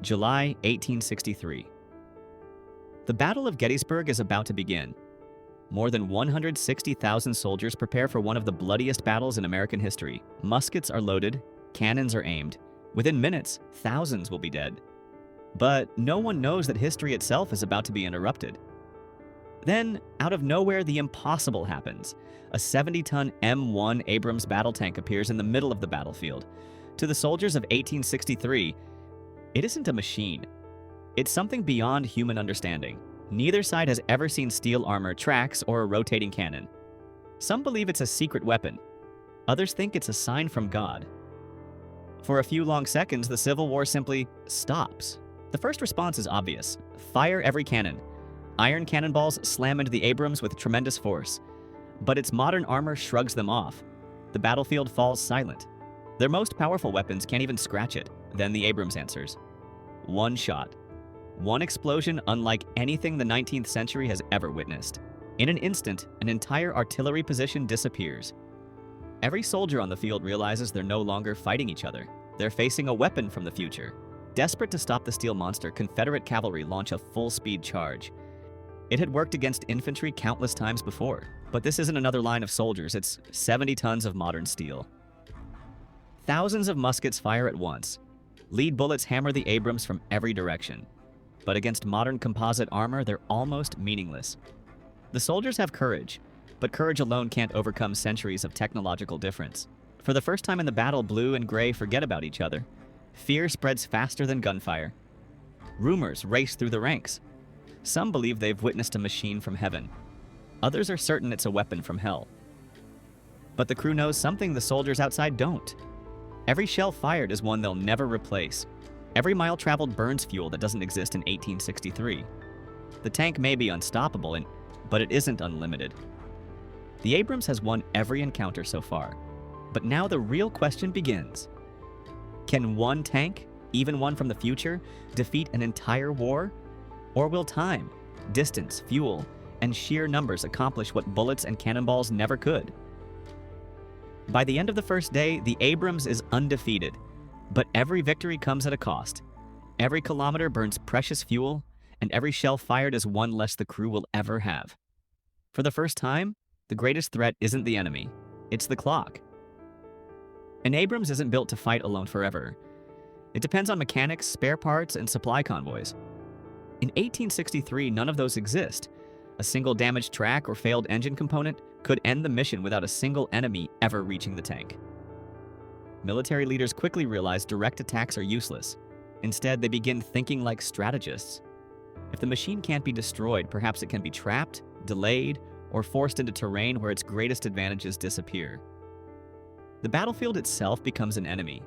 July 1863. The Battle of Gettysburg is about to begin. More than 160,000 soldiers prepare for one of the bloodiest battles in American history. Muskets are loaded, cannons are aimed. Within minutes, thousands will be dead. But no one knows that history itself is about to be interrupted. Then, out of nowhere, the impossible happens. A 70-ton M1 Abrams battle tank appears in the middle of the battlefield. To the soldiers of 1863, it isn't a machine. It's something beyond human understanding. Neither side has ever seen steel armor, tracks, or a rotating cannon. Some believe it's a secret weapon. Others think it's a sign from God. For a few long seconds, the Civil War simply stops. The first response is obvious. Fire every cannon. Iron cannonballs slam into the Abrams with tremendous force. But its modern armor shrugs them off. The battlefield falls silent. Their most powerful weapons can't even scratch it. Then the Abrams answers. One shot. One explosion unlike anything the 19th century has ever witnessed. In an instant, an entire artillery position disappears. Every soldier on the field realizes they're no longer fighting each other. They're facing a weapon from the future. Desperate to stop the steel monster, Confederate cavalry launch a full-speed charge. It had worked against infantry countless times before, but this isn't another line of soldiers, it's 70 tons of modern steel. Thousands of muskets fire at once. Lead bullets hammer the Abrams from every direction. But against modern composite armor, they're almost meaningless. The soldiers have courage, but courage alone can't overcome centuries of technological difference. For the first time in the battle, blue and gray forget about each other. Fear spreads faster than gunfire. Rumors race through the ranks. Some believe they've witnessed a machine from heaven. Others are certain it's a weapon from hell. But the crew knows something the soldiers outside don't. Every shell fired is one they'll never replace. Every mile traveled burns fuel that doesn't exist in 1863. The tank may be unstoppable, but it isn't unlimited. The Abrams has won every encounter so far. But now the real question begins. Can one tank, even one from the future, defeat an entire war? Or will time, distance, fuel, and sheer numbers accomplish what bullets and cannonballs never could? By the end of the first day, the Abrams is undefeated. But every victory comes at a cost. Every kilometer burns precious fuel, and every shell fired is one less the crew will ever have. For the first time, the greatest threat isn't the enemy, it's the clock. An Abrams isn't built to fight alone forever. It depends on mechanics, spare parts, and supply convoys. In 1863, none of those exist. A single damaged track or failed engine component could end the mission without a single enemy ever reaching the tank. Military leaders quickly realize direct attacks are useless. Instead, they begin thinking like strategists. If the machine can't be destroyed, perhaps it can be trapped, delayed, or forced into terrain where its greatest advantages disappear. The battlefield itself becomes an enemy.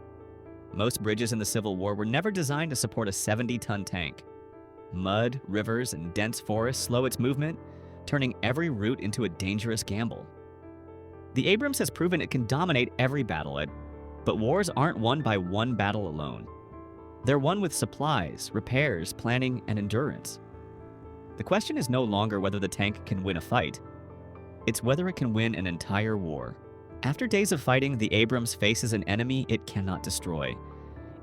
Most bridges in the Civil War were never designed to support a 70-ton tank. Mud, rivers, and dense forests slow its movement, turning every route into a dangerous gamble. The Abrams has proven it can dominate every battle, but wars aren't won by one battle alone. They're won with supplies, repairs, planning, and endurance. The question is no longer whether the tank can win a fight. It's whether it can win an entire war. After days of fighting, the Abrams faces an enemy it cannot destroy.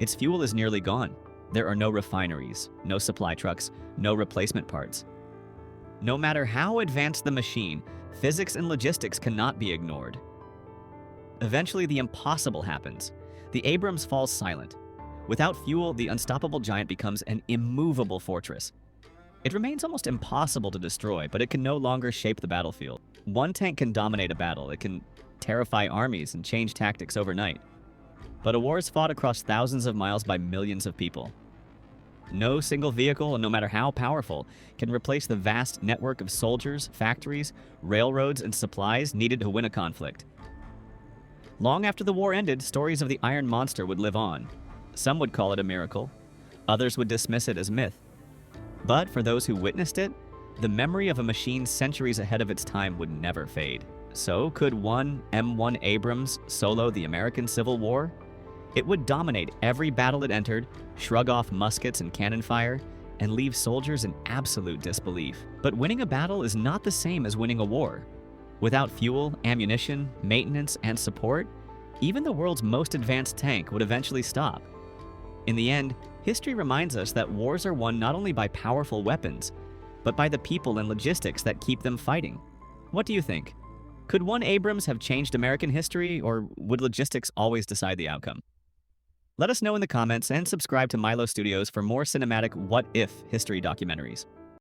Its fuel is nearly gone. There are no refineries, no supply trucks, no replacement parts. No matter how advanced the machine, physics and logistics cannot be ignored. Eventually, the impossible happens. The Abrams falls silent. Without fuel, the unstoppable giant becomes an immovable fortress. It remains almost impossible to destroy, but it can no longer shape the battlefield. One tank can dominate a battle. It can terrify armies and change tactics overnight. But a war is fought across thousands of miles by millions of people. No single vehicle, no matter how powerful, can replace the vast network of soldiers, factories, railroads, and supplies needed to win a conflict. Long after the war ended, stories of the Iron Monster would live on. Some would call it a miracle. Others would dismiss it as myth. But for those who witnessed it, the memory of a machine centuries ahead of its time would never fade. So could one M1 Abrams solo the American Civil War? It would dominate every battle it entered, shrug off muskets and cannon fire, and leave soldiers in absolute disbelief. But winning a battle is not the same as winning a war. Without fuel, ammunition, maintenance, and support, even the world's most advanced tank would eventually stop. In the end, history reminds us that wars are won not only by powerful weapons, but by the people and logistics that keep them fighting. What do you think? Could one Abrams have changed American history, or would logistics always decide the outcome? Let us know in the comments and subscribe to Milo Studios for more cinematic what-if history documentaries.